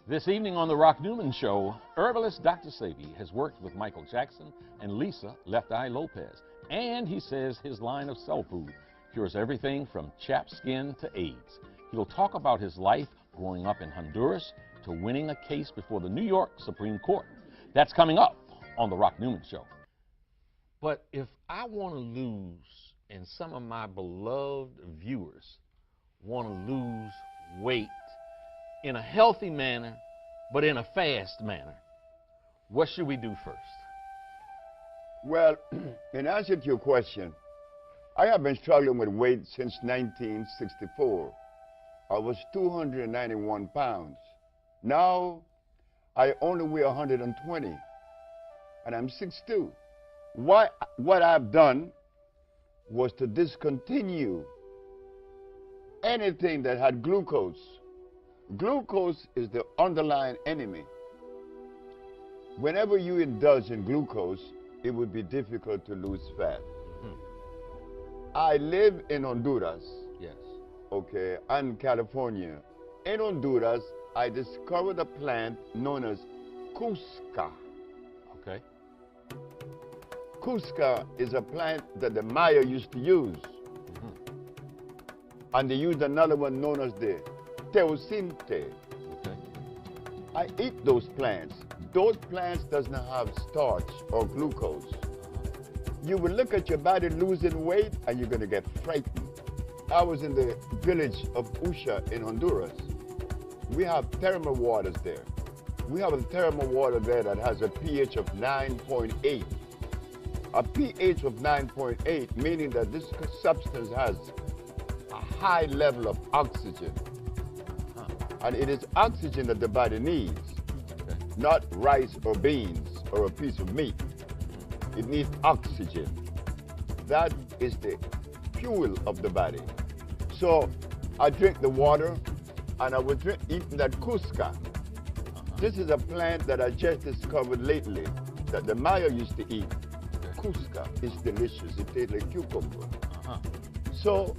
This evening on the Rock Newman Show, herbalist Dr. Sebi has worked with Michael Jackson and Lisa Left Eye Lopez, and he says his line of cell food cures everything from chapped skin to AIDS. He'll talk about his life growing up in Honduras to winning a case before the New York Supreme Court. That's coming up on the Rock Newman Show. But if I want to lose, and some of my beloved viewers want to lose weight in a healthy manner, but in a fast manner, what should we do first? Well, in answer to your question, I have been struggling with weight since 1964. I was 291 pounds. Now, I only weigh 120, and I'm 6'2". What I've done was to discontinue anything that had glucose. Glucose is the underlying enemy. Whenever you indulge in glucose, it would be difficult to lose fat. I live in Honduras. Yes. Okay, and California. In Honduras, I discovered a plant known as Cusca. Okay. Cusca is a plant that the Maya used to use. And they used another one known as the Teosinte. Okay. I eat those plants. Those plants does not have starch or glucose. You will look at your body losing weight and you're going to get frightened. I was in the village of Usha in Honduras. We have thermal waters there. We have a thermal water there that has a pH of 9.8. A pH of 9.8 meaning that this substance has a high level of oxygen. And it is oxygen that the body needs, not rice or beans or a piece of meat. It needs oxygen. That is the fuel of the body. So I drink the water, and I was eating that Cusca. This is a plant that I just discovered lately that the Maya used to eat. Cusca is delicious. It tastes like cucumber. So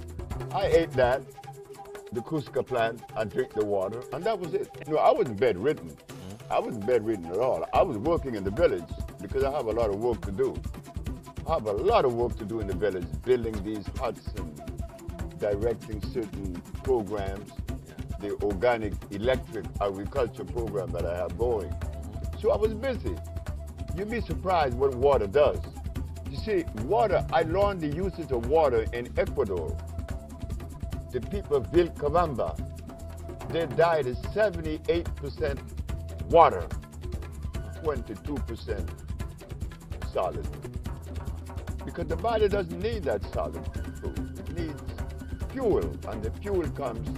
I ate that, the Cusca plant, and drink the water, and that was it. No, I wasn't bedridden. I wasn't bedridden at all. I was working in the village because I have a lot of work to do. I have a lot of work to do in the village, building these huts and directing certain programs, the organic electric agriculture program that I have going. So I was busy. You'd be surprised what water does. You see, water, I learned the usage of water in Ecuador. The people of Vilcabamba, their diet is 78% water, 22% solid. Because the body doesn't need that solid food. It needs fuel, and the fuel comes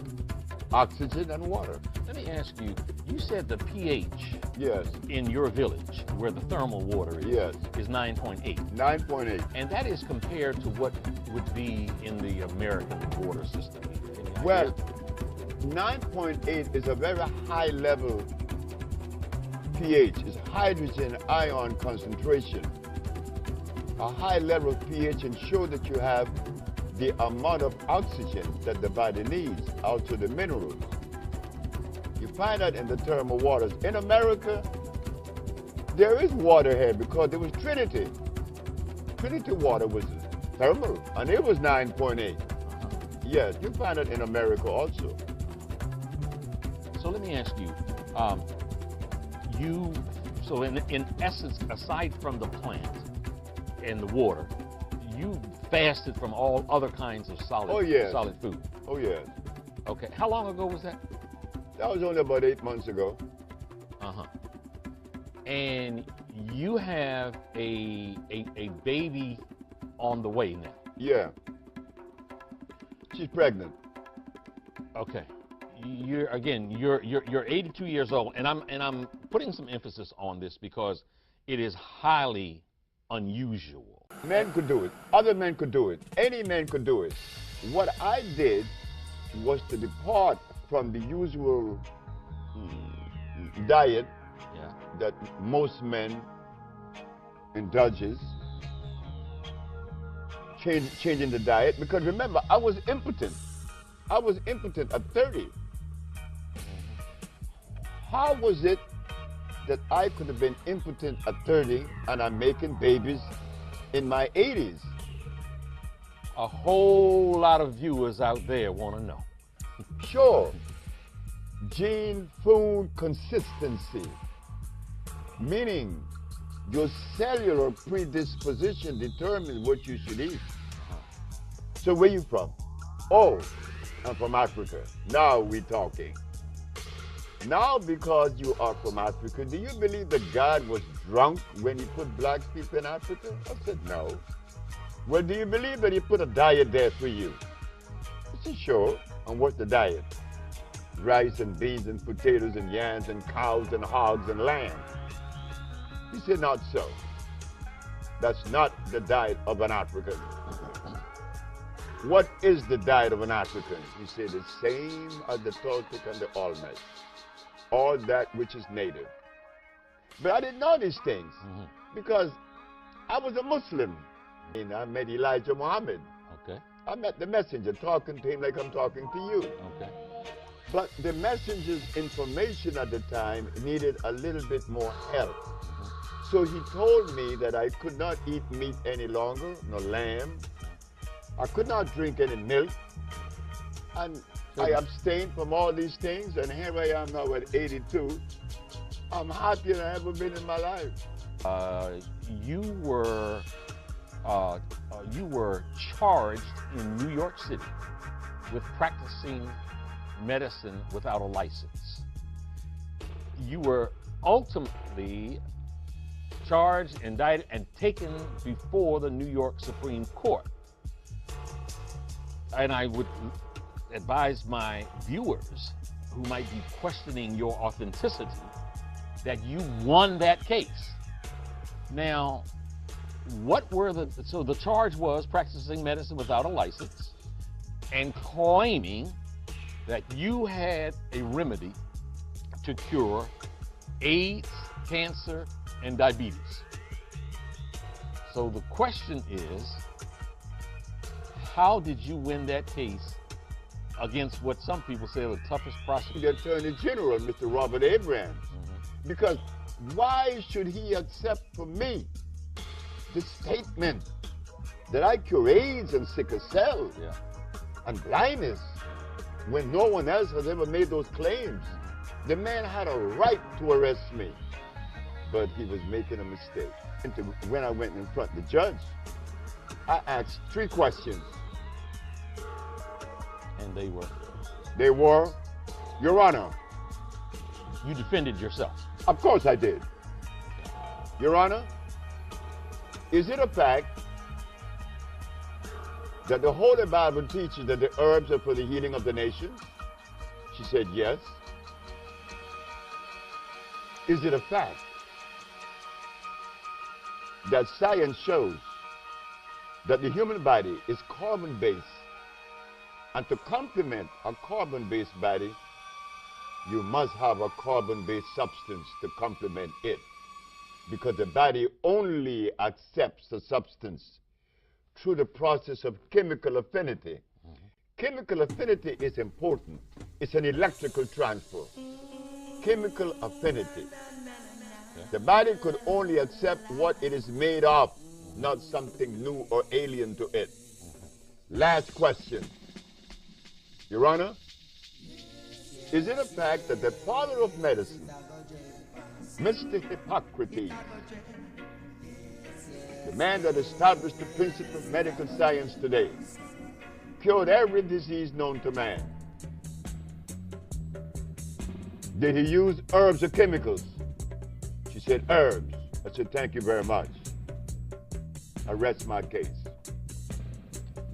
oxygen and water. Let me ask you, you said the pH Yes, in your village, where the thermal water is, Yes. is 9.8. 9.8. And that is compared to what would be in the American water system. Any Well, idea? 9.8 is a very high level pH. It's hydrogen ion concentration. A high level pH ensures that you have the amount of oxygen that the body needs, also the minerals. You find that in the thermal waters. In America, there is water here because there was Trinity. Trinity water was thermal, and it was 9.8. Yes, you find it in America also. So let me ask you, so in essence, aside from the plant and the water, you fasted from all other kinds of solid, Oh, yes. solid food. Oh, yes. Okay, how long ago was that? That was only about 8 months ago. Uh-huh. And you have a baby on the way now. Yeah. She's pregnant. Okay. You're 82 years old, and I'm putting some emphasis on this because it is highly unusual. Men could do it. Other men could do it. Any man could do it. What I did was to depart from the usual diet Yeah. that most men indulges, changing the diet, because remember, I was impotent. I was impotent at 30. How was it that I could have been impotent at 30 and I'm making babies in my 80s? A whole lot of viewers out there want to know. Sure. Gene food consistency, meaning your cellular predisposition determines what you should eat. So where you from? Oh, I'm from Africa. Now we're talking. Now because you are from Africa, do you believe that God was drunk when he put black people in Africa? I said no. Well, do you believe that he put a diet there for you? I said sure. And what's the diet? Rice and beans and potatoes and yams and cows and hogs and lamb. He said not so. That's not the diet of an African. What is the diet of an African? He said the same as the Toltec and the Olmec. All that which is native. But I didn't know these things because I was a Muslim. And I met Elijah Muhammad. Okay. I met the messenger, talking to him like I'm talking to you. Okay. But the messenger's information at the time needed a little bit more help. So he told me that I could not eat meat any longer, no lamb. I could not drink any milk. And I abstained from all these things, and here I am now at 82. I'm happier than I've ever been in my life. You were charged in New York City with practicing medicine without a license. You were ultimately charged, indicted, and taken before the New York Supreme Court. And I would advise my viewers who might be questioning your authenticity that you won that case. Now, so the charge was practicing medicine without a license and claiming that you had a remedy to cure AIDS, cancer, and diabetes. So the question is, how did you win that case against what some people say are the toughest prosecutors? The Attorney General, Mr. Robert Abrams. Because why should he accept from me the statement that I cure AIDS and sickle cell and blindness when no one else has ever made those claims? The man had a right to arrest me. but he was making a mistake. When I went in front of the judge, I asked 3 questions. And they were? They were, Your Honor. You defended yourself? Of course I did. Your Honor, is it a fact that the Holy Bible teaches that the herbs are for the healing of the nations? She said, yes. Is it a fact that science shows that the human body is carbon-based, and to complement a carbon-based body, you must have a carbon-based substance to complement it, because the body only accepts a substance through the process of chemical affinity. Chemical affinity is important. It's an electrical transfer. Chemical affinity. The body could only accept what it is made of, not something new or alien to it. Last question. Your Honor, is it a fact that the father of medicine, Mr. Hippocrates, the man that established the principle of medical science today, cured every disease known to man? Did he use herbs or chemicals? She said, herbs. I said, thank you very much. I rest my case.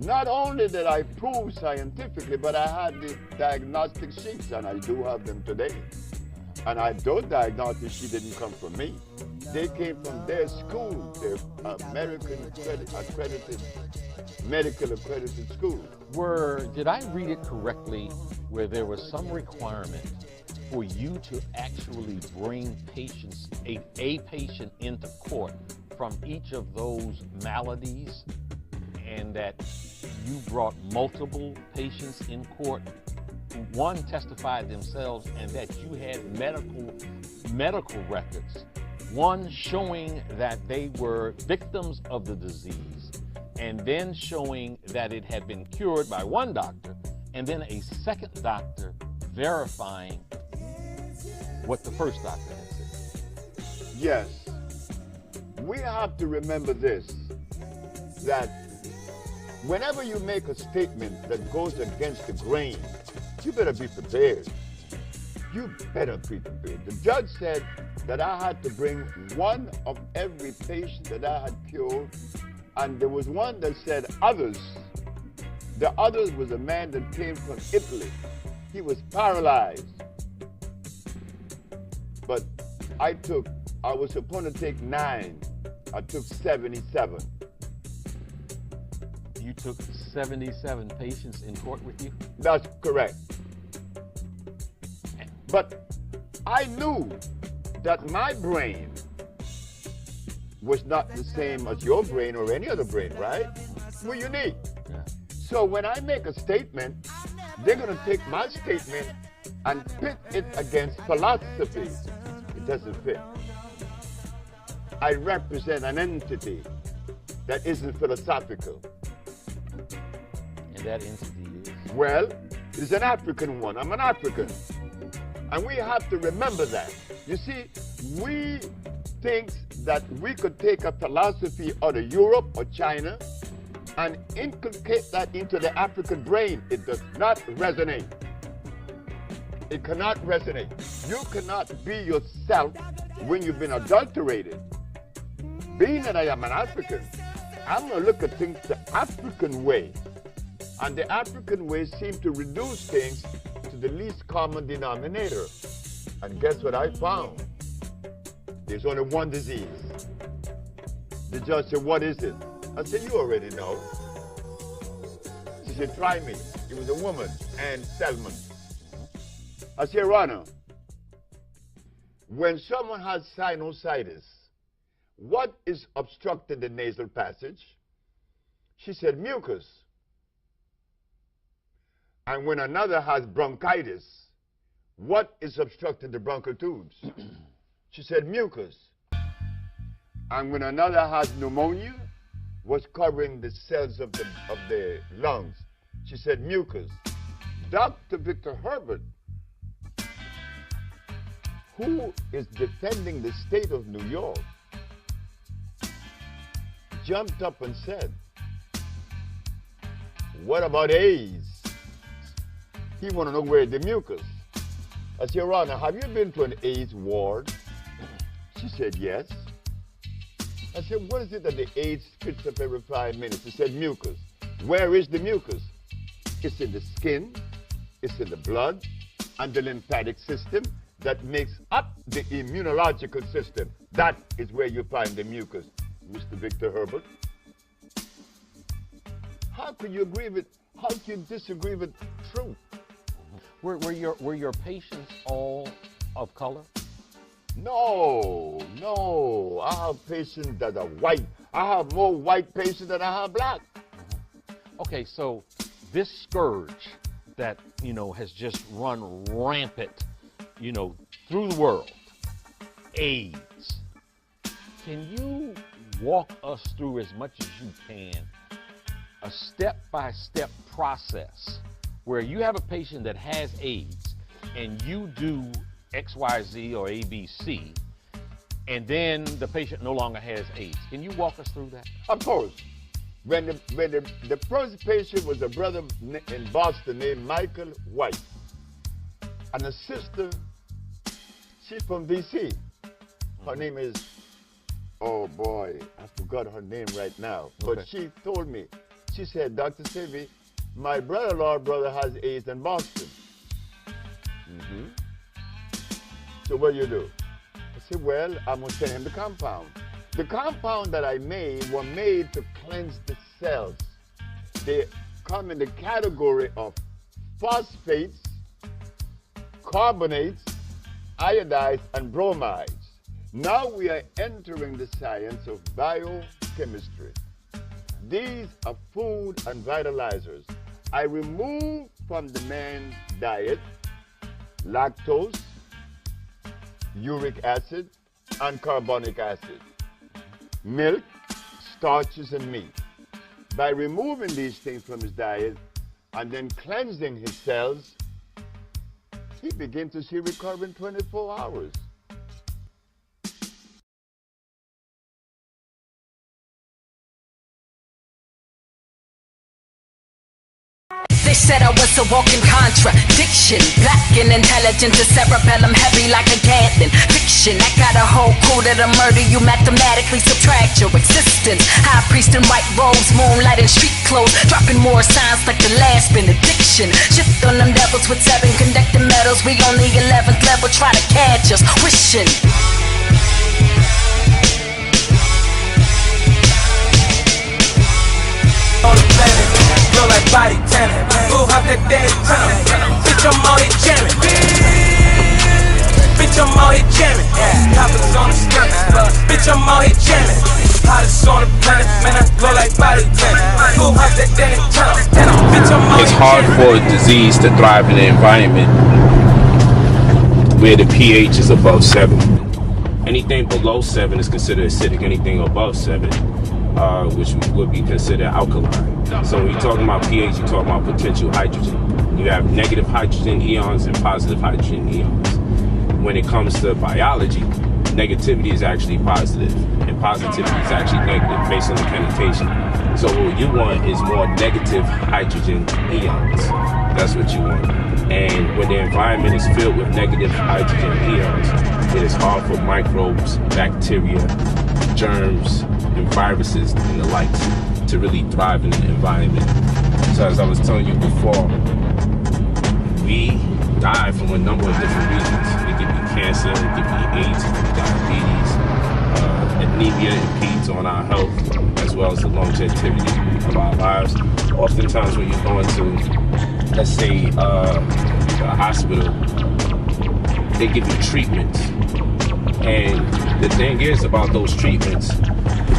Not only did I prove scientifically, but I had the diagnostic sheets, and I do have them today. And those diagnostic sheets didn't come from me. They came from their school, their American accredited, medical accredited school. Did I read it correctly, where there was some requirement for you to actually bring patients, a patient into court from each of those maladies, and that you brought multiple patients in court? One testified themselves, and that you had medical records, one showing that they were victims of the disease, and then showing that it had been cured by one doctor, and then a second doctor verifying what the first doctor had said. Yes. We have to remember this, that whenever you make a statement that goes against the grain, you better be prepared. You better be prepared. The judge said that I had to bring one of every patient that I had cured, and there was one that said others. The others was a man that came from Italy. He was paralyzed. But I was supposed to take 9. I took 77. You took 77 patients in court with you? That's correct. But I knew that my brain was not the same as your brain or any other brain, right? We're unique. Yeah. So when I make a statement, they're going to take my statement and pit it against philosophy. It doesn't fit. I represent an entity that isn't philosophical. And that entity is? Well, it's an African one. I'm an African. And we have to remember that. You see, we think that we could take a philosophy out of Europe or China and inculcate that into the African brain. It does not resonate. It cannot resonate. You cannot be yourself when you've been adulterated. Being that I am an African, I'm going to look at things the African way. And the African way seems to reduce things to the least common denominator. And guess what I found? There's only one disease. The judge said, what is it? I said, you already know. She said, try me. It was a woman, Anne Selman. I said, Your Honor, when someone has sinusitis, what is obstructing the nasal passage? She said, mucus. And when another has bronchitis, what is obstructing the bronchial tubes? She said, mucus. And when another has pneumonia, what's covering the cells of the lungs? She said, mucus. Dr. Victor Herbert, who is defending the state of New York, jumped up and said, "What about AIDS?" He want to know where the mucus. I said, "Your Honor, have you been to an AIDS ward?" She said, "Yes." I said, "What is it that the AIDS spits up every 5 minutes?" She said, "Mucus." Where is the mucus? It's in the skin, it's in the blood, and the lymphatic system that makes up the immunological system. That is where you find the mucus, Mr. Victor Herbert. How could you agree with, how can you disagree with truth? Were your patients all of color? No, no. I have patients that are white. I have more white patients than I have black. Okay, so this scourge that, you know, has just run rampant, you know, through the world, AIDS. Can you walk us through as much as you can a step-by-step process where you have a patient that has AIDS and you do XYZ or ABC, and then the patient no longer has AIDS? Can you walk us through that? Of course. When the first patient was a brother in Boston named Michael White, and a sister, she's from DC. Her name is, oh boy, I forgot her name right now. But she told me, she said, "Dr. Sevi, my brother-in-law brother has AIDS in Boston." So what do you do? I said, "Well, I'm going to send him the compound." The compound that I made were made to cleanse the cells. They come in the category of phosphates, carbonates, iodides, and bromides. Now we are entering the science of biochemistry. These are food and vitalizers. I remove from the man's diet lactose, uric acid, and carbonic acid, milk, starches, and meat. By removing these things from his diet and then cleansing his cells, he begins to see recovery in 24 hours. They said I was a walking contradiction. Black and intelligent, the cerebellum heavy like a Gatling. Fiction, I got a whole crew that'll murder you, mathematically subtract your existence. High priest in white robes, moonlight and street clothes, dropping more signs like the last benediction. Shift on them devils with 7 conducting metals. We on the 11th level, try to catch us, wishing. Feel like body tanning. Ooh, hop that daddy tunnel. Bitch, I'm all here jamming. Bitch, I'm all here jamming. Coppers on the skirt. Bitch, I'm all here jamming. Hottest on the planet. Man, I glow like body tanning. Ooh, hop that daddy tunnel. Bitch, I'm all here jamming. It's hard for a disease to thrive in an environment where the pH is above 7. Anything below 7 is considered acidic. Anything above 7, which would be considered alkaline. So when you're talking about pH, you're talking about potential hydrogen. You have negative hydrogen ions and positive hydrogen ions. When it comes to biology, negativity is actually positive and positivity is actually negative based on the connotation. So what you want is more negative hydrogen ions. That's what you want. And when the environment is filled with negative hydrogen ions, it is hard for microbes, bacteria, germs, and viruses and the likes to really thrive in the environment. So as I was telling you before, we die from a number of different reasons. It could be cancer, it could be AIDS, it could be diabetes. Anemia impedes on our health as well as the longevity of our lives. Oftentimes when you go into, let's say, a hospital, they give you treatments. And the thing is about those treatments,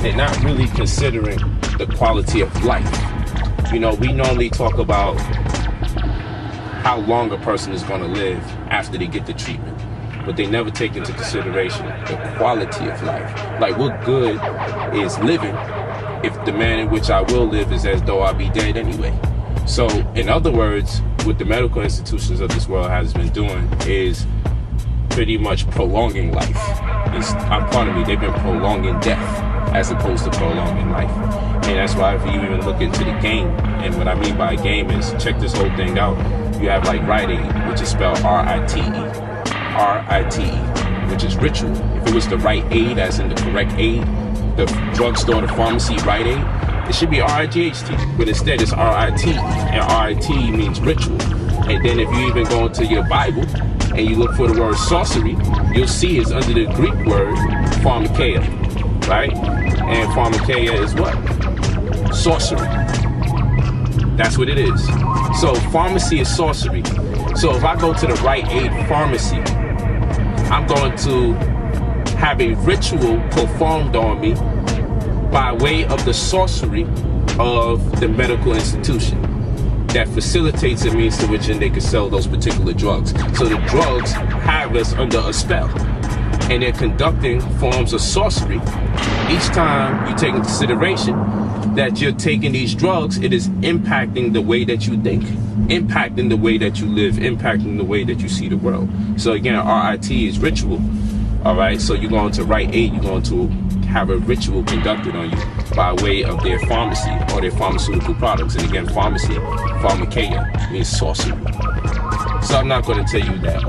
they're not really considering the quality of life. You know, we normally talk about how long a person is going to live after they get the treatment, but they never take into consideration the quality of life. Like, what good is living if the manner in which I will live is as though I'll be dead anyway? So, in other words, what the medical institutions of this world has been doing is pretty much prolonging life. Pardon me, they've been prolonging death as opposed to prolonging life. And that's why if you even look into the game, and what I mean by game is, check this whole thing out. You have like Rite Aid, which is spelled R-I-T-E, which is ritual. If it was the right aid, as in the correct aid, the drugstore, the pharmacy, Rite Aid, it should be R-I-G-H-T, but instead it's R-I-T, and R-I-T means ritual. And then if you even go into your Bible and you look for the word sorcery, you'll see it's under the Greek word pharmakeia, right? And pharmakeia is what? Sorcery. That's what it is. So pharmacy is sorcery. So if I go to the Rite Aid pharmacy, I'm going to have a ritual performed on me by way of the sorcery of the medical institution that facilitates a means to which they can sell those particular drugs. So the drugs have us under a spell, and they're conducting forms of sorcery. Each time you take into consideration that you're taking these drugs, it is impacting the way that you think, impacting the way that you live, impacting the way that you see the world. So again, R-I-T is ritual. All right, so you're going to Rite Aid, you're going to have a ritual conducted on you by way of their pharmacy or their pharmaceutical products. And again, pharmacy, pharmakeia, means sorcery. So I'm not going to tell you that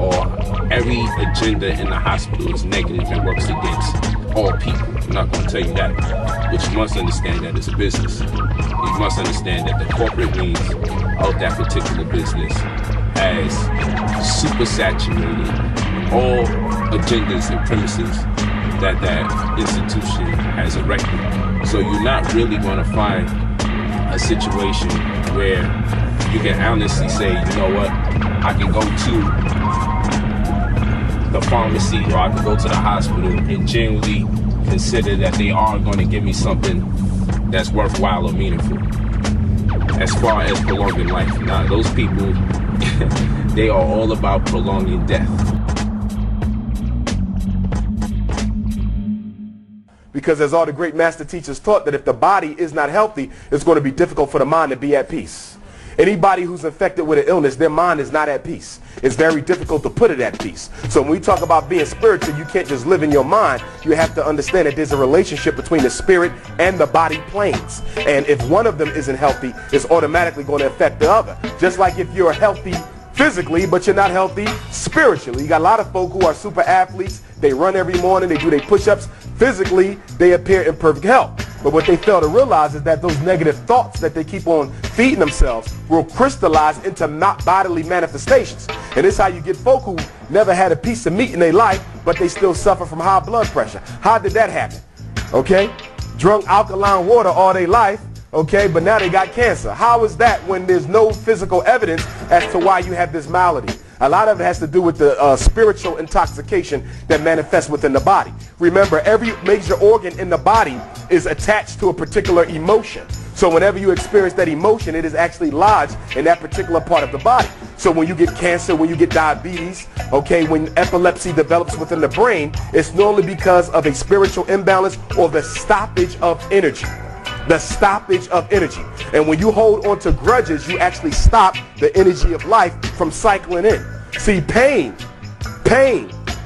every agenda in the hospital is negative and works against all people. I'm not going to tell you that. But you must understand that it's a business. You must understand that the corporate wings of that particular business has super saturated all agendas and premises that that institution has erected. So you're not really going to find a situation where you can honestly say, you know what, I can go to the pharmacy or I can go to the hospital and genuinely consider that they are going to give me something that's worthwhile or meaningful as far as prolonging life. Now, those people, they are all about prolonging death. Because as all the great master teachers taught, that if the body is not healthy, it's going to be difficult for the mind to be at peace. Anybody who's infected with an illness, their mind is not at peace. It's very difficult to put it at peace. So when we talk about being spiritual, you can't just live in your mind. You have to understand that there's a relationship between the spirit and the body planes. And if one of them isn't healthy, it's automatically going to affect the other. Just like if you're healthy physically, but you're not healthy spiritually. You got a lot of folk who are super athletes. They run every morning. They do their push-ups. Physically, they appear in perfect health. But what they fail to realize is that those negative thoughts that they keep on feeding themselves will crystallize into not bodily manifestations. And this is how you get folk who never had a piece of meat in their life, but they still suffer from high blood pressure. How did that happen? Okay? Drunk alkaline water all their life, okay, but now they got cancer. How is that when there's no physical evidence as to why you have this malady? A lot of it has to do with the spiritual intoxication that manifests within the body. Remember, every major organ in the body is attached to a particular emotion. So whenever you experience that emotion, it is actually lodged in that particular part of the body. So when you get cancer, when you get diabetes, okay, when epilepsy develops within the brain, it's normally because of a spiritual imbalance or the stoppage of energy. The stoppage of energy. And when you hold on to grudges, you actually stop the energy of life from cycling in. See, pain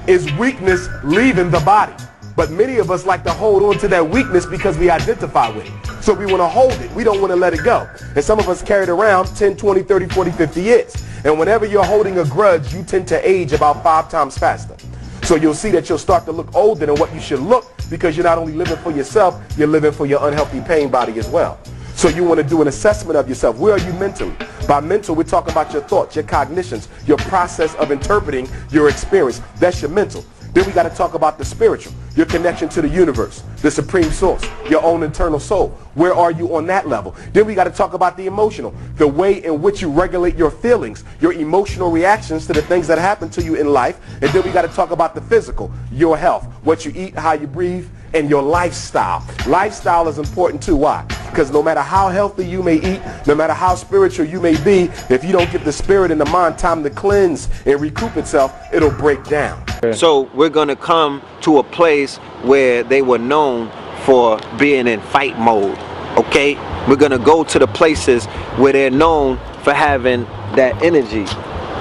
is weakness leaving the body. But many of us like to hold on to that weakness because we identify with it. So we want to hold it. We don't want to let it go. And some of us carry it around 10, 20, 30, 40, 50 years. And whenever you're holding a grudge, you tend to age about 5 times faster. So you'll see that you'll start to look older than what you should look, because you're not only living for yourself, you're living for your unhealthy pain body as well. So you want to do an assessment of yourself. Where are you mentally? By mental, we're talking about your thoughts, your cognitions, your process of interpreting your experience. That's your mental. Then we got to talk about the spiritual, your connection to the universe, the supreme source, your own internal soul. Where are you on that level? Then we got to talk about the emotional, the way in which you regulate your feelings, your emotional reactions to the things that happen to you in life. And then we got to talk about the physical, your health, what you eat, how you breathe, and your lifestyle. Lifestyle is important too. Why? Because no matter how healthy you may eat, no matter how spiritual you may be, if you don't give the spirit and the mind time to cleanse and recoup itself, it'll break down. So we're going to come to a place where they were known for being in fight mode. Okay? We're going to go to the places where they're known for having that energy.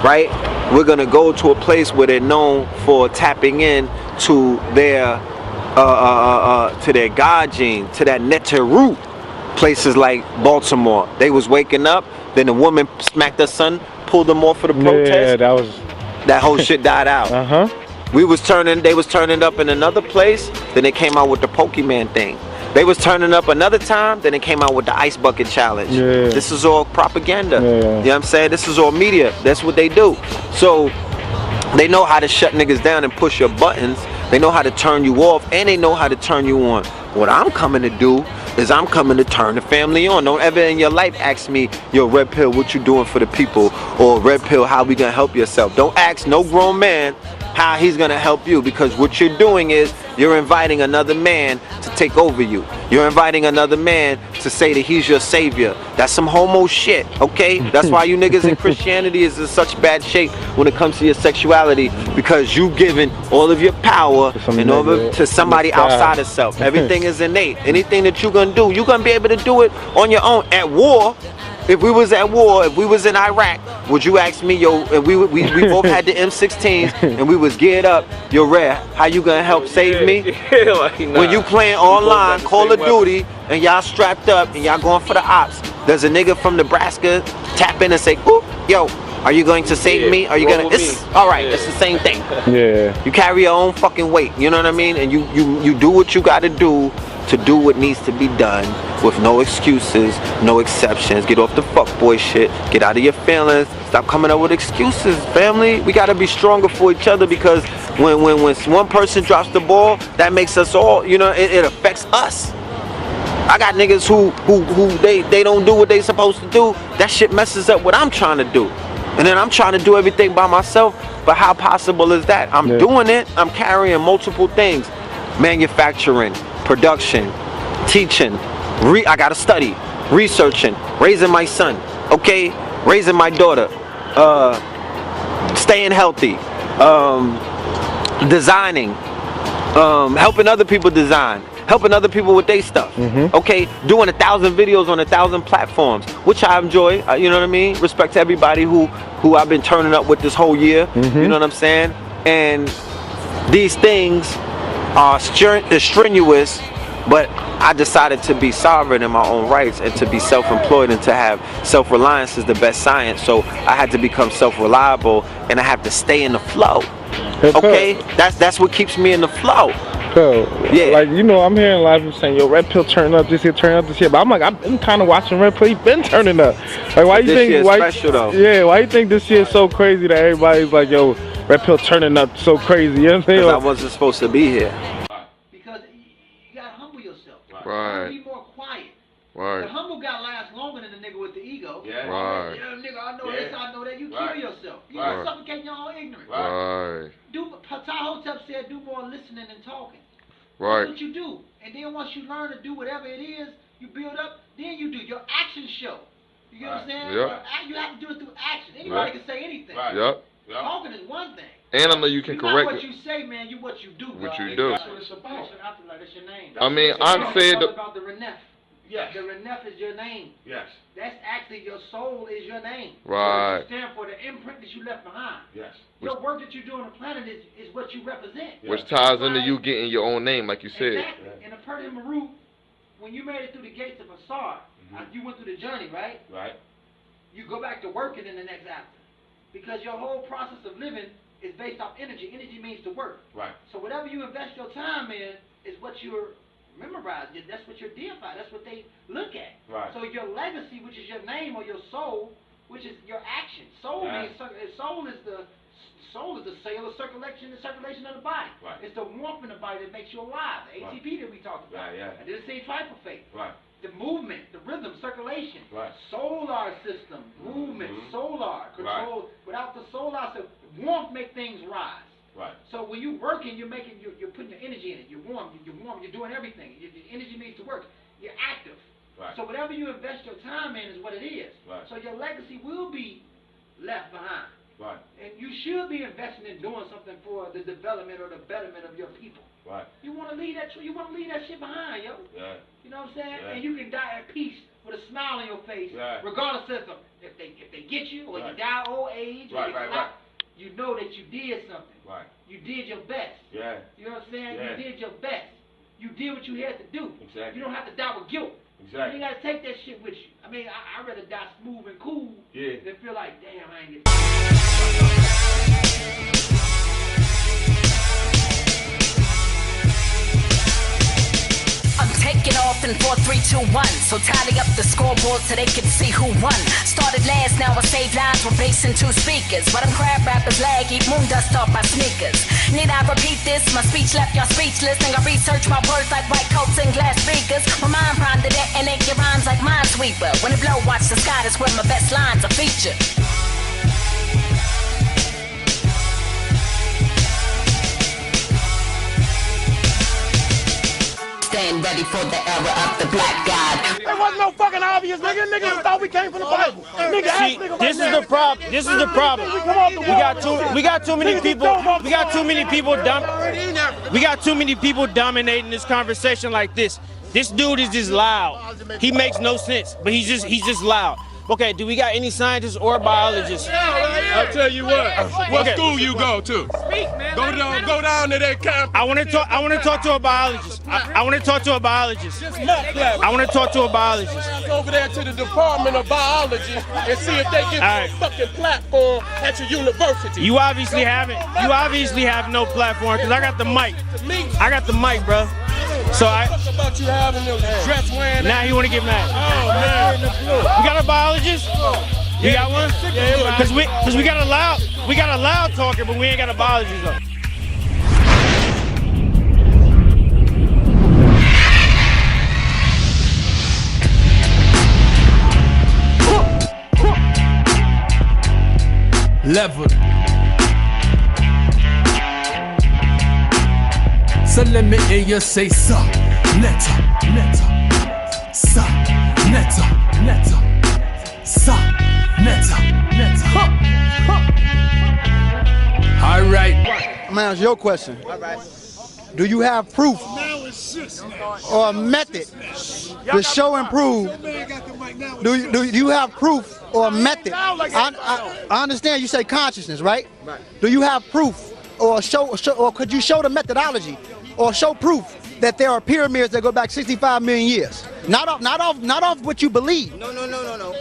right? We're gonna go to a place where they're known for tapping in to their God gene, to that Neteru. Places like Baltimore, they was waking up, then the woman smacked her son, pulled him off for the protest. Yeah, that whole shit died out. They was turning up in another place, then they came out with the Pokemon thing. They was turning up another time, then they came out with the ice bucket challenge. Yeah. This is all propaganda. Yeah. You know what I'm saying? This is all media. That's what they do. So they know how to shut niggas down and push your buttons. They know how to turn you off, and they know how to turn you on. What I'm coming to do is I'm coming to turn the family on. Don't ever in your life ask me, yo, Red Pill, what you doing for the people? Or Red Pill, how we gonna help yourself? Don't ask no grown man how he's gonna help you, because what you're doing is you're inviting another man to take over you. You're inviting another man to say that he's your savior. That's some homo shit, okay? That's why you niggas in Christianity is in such bad shape when it comes to your sexuality, because you giving all of your power to somebody outside of self. Everything is innate. Anything that you're gonna do, you're gonna be able to do it on your own. At war, if we was at war, if we was in Iraq, would you ask me, yo, and we both had the M16s and we was geared up, yo, Red, how you gonna help save me? When you playing online, Call of Duty, and y'all strapped up and y'all going for the ops, does a nigga from Nebraska tap in and say, ooh, yo, are you going to save me? Are you gonna, it's all right, it's the same thing. Yeah. You carry your own fucking weight, you know what I mean? And you do what you gotta do to do what needs to be done with no excuses, no exceptions. Get off the fuckboy shit. Get out of your feelings. Stop coming up with excuses, family. We gotta be stronger for each other, because when one person drops the ball, that makes us all, you know, it affects us. I got niggas who they don't do what they supposed to do. That shit messes up what I'm trying to do. And then I'm trying to do everything by myself. But how possible is that? I'm doing it. I'm carrying multiple things. Manufacturing, production, teaching, I gotta study, researching, raising my son, okay, raising my daughter, staying healthy, designing, helping other people design, helping other people with their stuff, okay, doing 1,000 videos on 1,000 platforms, which I enjoy, you know what I mean? Respect to everybody who I've been turning up with this whole year, you know what I'm saying? And these things are strenuous, but I decided to be sovereign in my own rights and to be self-employed and to have self-reliance is the best science. So I had to become self-reliable, and I have to stay in the flow. Okay, that's what keeps me in the flow. Yeah, like, you know, I'm hearing a lot of people saying, yo, Red Pill turn up this year, turn up this year, but I'm like, I've been kind of watching Red Pill. He's been turning up. Like, why you think? Why? Special, though. Yeah, why you think this year is so crazy that everybody's like, yo, Red Pill turning up so crazy? You know what I'm saying? Because I wasn't supposed to be here. Because you gotta humble yourself. Right. Be more quiet. Right. The humble guy lasts longer than the nigga with the ego. Yeah. Right. Yeah, nigga, I know this, I know that. You kill yourself. You suffocate your own ignorance. Right. Ptahhotep said, do more listening than talking. Right. That's what you do. And then once you learn to do whatever it is, you build up, then you do your actions show. You get what I'm saying? Yep. You have to do it through action. Anybody can say anything. Right. Yep. Talking is one thing. And I know you can correct what you say, man. You what you do. What you do. That's what it's about. That's your name. I mean, I'm saying about the Renef. Yes. The Renef is your name. Yes. That's actually your soul is your name. Right. You stand for the imprint that you left behind. Yes. Your work that you do on the planet is what you represent. Which ties into you getting your own name, like you said. Exactly. In the Purdy Marut, when you made it through the gates of Asar, you went through the journey, right? Right. You go back to working in the next after. Because your whole process of living is based off energy. Energy means to work. Right. So whatever you invest your time in is what you're memorized. That's what you're deified. That's what they look at. Right. So your legacy, which is your name or your soul, which is your action. Soul means soul is the cellular circulation of the body. Right. It's the warmth in the body that makes you alive. The ATP that we talked about. I didn't say triphosphate. Right. The movement, the rhythm, circulation. Right. Solar system, movement, solar control. Right. Without the solar system, warmth make things rise. Right. So when you're working, you're putting your energy in it. You're warm. You're doing everything. Your energy needs to work. You're active. Right. So whatever you invest your time in is what it is. Right. So your legacy will be left behind. Right. And you should be investing in doing something for the development or the betterment of your people. Right. You want to leave that shit behind, yo. Yeah. You know what I'm saying? Yeah. And you can die at peace with a smile on your face, regardless if they get you, or you die old age, or you know that you did something. Right. You did your best. Yeah. You know what I'm saying? Yeah. You did your best. You did what you had to do. Exactly. You don't have to die with guilt. Exactly. You gotta take that shit with you. I mean, I'd rather die smooth and cool than feel like, damn, I ain't get. I'm taking off in 4, 3, 2, 1. So tally up the scoreboard so they can see who won. Started last, now I save lines with bass and 2 speakers. But I'm crab rappers lag, eat moon dust off my sneakers. Need I repeat this? My speech left y'all speechless. Think I research my words like white coats and glass speakers. My mind pondered it and ain't your rhymes like Minesweeper. When it blow, watch the sky, that's where my best lines are featured. Stand ready for the era of the black god. There wasn't no fucking obvious, nigga. Niggas thought we came from the Bible. See, this is the problem. This is the problem. We got too many people. We got too many people. We got too many people dominating this conversation like this. This dude is just loud. He makes no sense, but he's just loud. Okay, do we got any scientists or biologists? I'll tell you what school you go to. Go down to that campus. I want to talk to a biologist. I want to talk to a biologist. I want to talk to a biologist. Over there to the Department of Biology and see if they give you a fucking platform at your university. You obviously haven't. You obviously have no platform because I got the mic. I got the mic, bro. So about you having them dress wearing. Now you want to get mad? Oh man. We got a biologist. You got one? Because we got a loud talker, but we ain't got a biologist though. Level. So let me hear you say sa, netta, netta, sa, netta, netta, sa, netta, netta. All right. I'm gonna ask your question. Do you have proof or a method to show and prove? Do you have proof or a method? I understand you say consciousness, right? Do you have proof or or could you show the methodology or show proof that there are pyramids that go back 65 million years? Not off what you believe. No.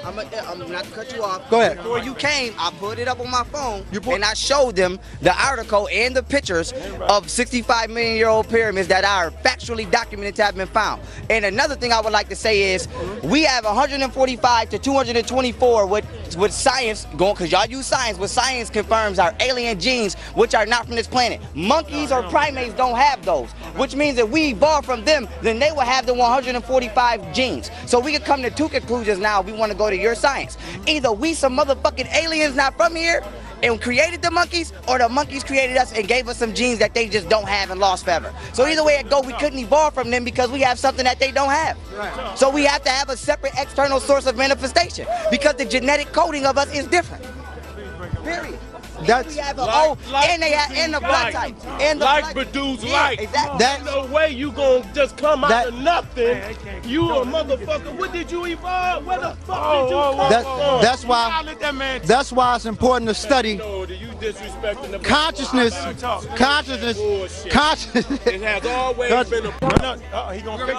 I'm not to cut you off. Go ahead. Before you came, I put it up on my phone and I showed them the article and the pictures of 65 million year old pyramids that are factually documented to have been found. And another thing I would like to say is we have 145 to 224 with science going, because y'all use science, what science confirms are alien genes which are not from this planet. Monkeys or primates don't have those, which means that we evolved from them, then they will have the 145 genes. So we can come to 2 conclusions now. We want to go to your science. Either we some motherfucking aliens not from here and created the monkeys, or the monkeys created us and gave us some genes that they just don't have and lost forever. So either way it go, we couldn't evolve from them because we have something that they don't have. So we have to have a separate external source of manifestation because the genetic coding of us is different. Period. That's we have and they have and the blood type and the like produce like. Exactly. There's no way you gonna just come out of nothing. You a motherfucker. What did you evolve? Where the fuck did you come from? That's why it's important to study consciousness. It has always been a. He gonna pick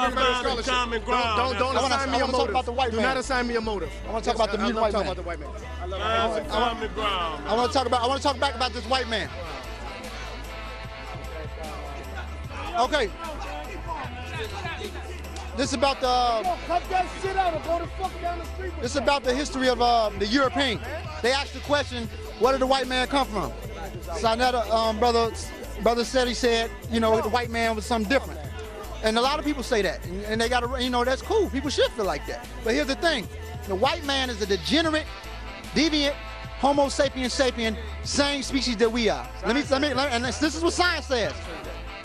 his common ground. Don't assign me a motive. Do not assign me a motive. I want to talk about the mutant white man. I want to talk back about this white man. Okay. This is about This is about the history of the European. They asked the question, where did the white man come from? So another brother said, he said, you know, the white man was something different. And a lot of people say that, and they got to, you know, that's cool. People should feel like that. But here's the thing: the white man is a degenerate, deviant, Homo sapiens sapien, same species that we are. Let me, and this is what science says.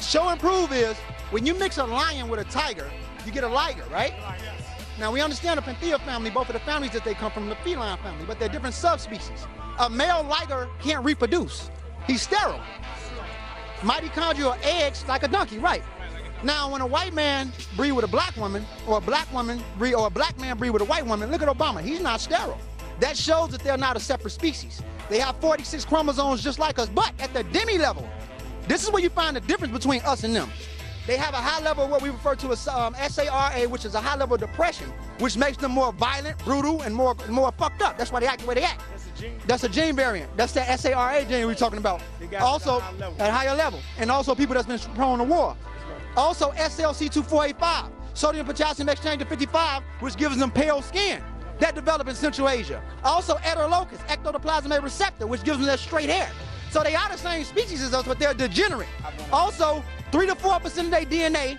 Show and prove is when you mix a lion with a tiger, you get a liger, right? Now we understand the Panthea family, both of the families that they come from, the feline family, but they're different subspecies. A male liger can't reproduce. He's sterile. Mitochondrial eggs like a donkey, right? Now, when a white man breed with a black woman, or a black woman breed, or a black man breed with a white woman, look at Obama. He's not sterile. That shows that they're not a separate species. They have 46 chromosomes just like us, but at the demi level, this is where you find the difference between us and them. They have a high level of what we refer to as SARA, which is a high level of depression, which makes them more violent, brutal, and more fucked up. That's why they act the way they act. That's a gene variant. That's the SARA gene we're talking about. Also, at a higher level. And also people that's been prone to war. Also, SLC2485, sodium potassium exchange of 55, which gives them pale skin. That developed in Central Asia. Also, Heterolocus, ectoplasm A receptor, which gives them that straight hair. So they are the same species as us, but they're degenerate. Also, 3 to 4% of their DNA,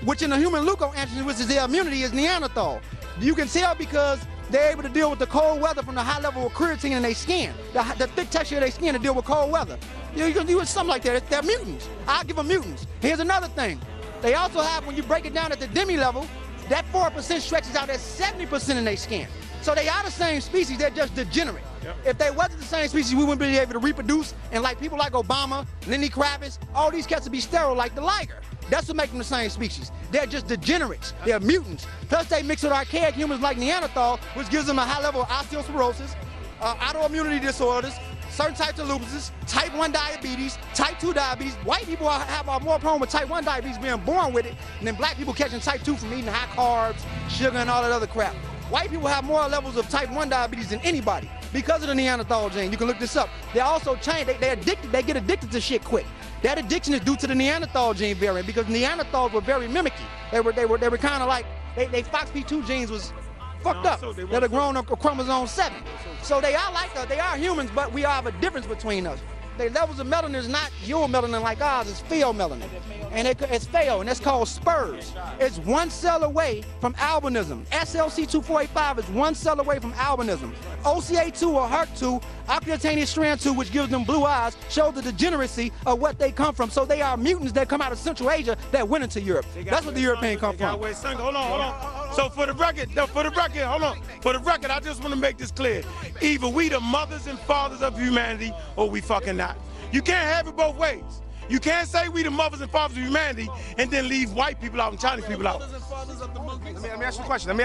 which in the human leukoantigen, which is their immunity, is Neanderthal. You can tell because they're able to deal with the cold weather from the high level of creatine in their skin, the thick texture of their skin to deal with cold weather. You can do something like that. They're mutants. I'll give them mutants. Here's another thing. They also have, when you break it down at the demi level, that 4% stretches out at 70% in their skin. So they are the same species, they're just degenerate. Yep. If they wasn't the same species, we wouldn't be able to reproduce, and like people like Obama, Lenny Kravitz, all these cats would be sterile like the liger. That's what makes them the same species. They're just degenerates, they're mutants. Plus they mix with archaic humans like Neanderthal, which gives them a high level of osteoporosis, autoimmunity disorders, certain types of lupus, type 1 diabetes, type 2 diabetes. White people are more prone with type 1 diabetes being born with it, and then black people catching type 2 from eating high carbs, sugar, and all that other crap. White people have more levels of type 1 diabetes than anybody because of the Neanderthal gene. You can look this up. They also change, they're addicted, they get addicted to shit quick. That addiction is due to the Neanderthal gene variant because Neanderthals were very mimicky. They were kind of like, they FOXP2 genes was fucked up. That have grown up chromosome 7. So they are like us, they are humans, but we have a difference between us. Their levels of melanin is not your melanin like ours, it's pheomelanin. And it's pheo, and that's called spurs. It's 1 cell away from albinism. SLC2485 is 1 cell away from albinism. OCA2 or HERC2, occultaneous strand 2, which gives them blue eyes, shows the degeneracy of what they come from. So they are mutants that come out of Central Asia that went into Europe. That's what the European come from. Hold on. So for the record, hold on. For the record, I just want to make this clear. Either we the mothers and fathers of humanity, or we fucking not. You can't have it both ways. You can't say we the mothers and fathers of humanity and then leave white people out and Chinese people out. Let me ask you a question.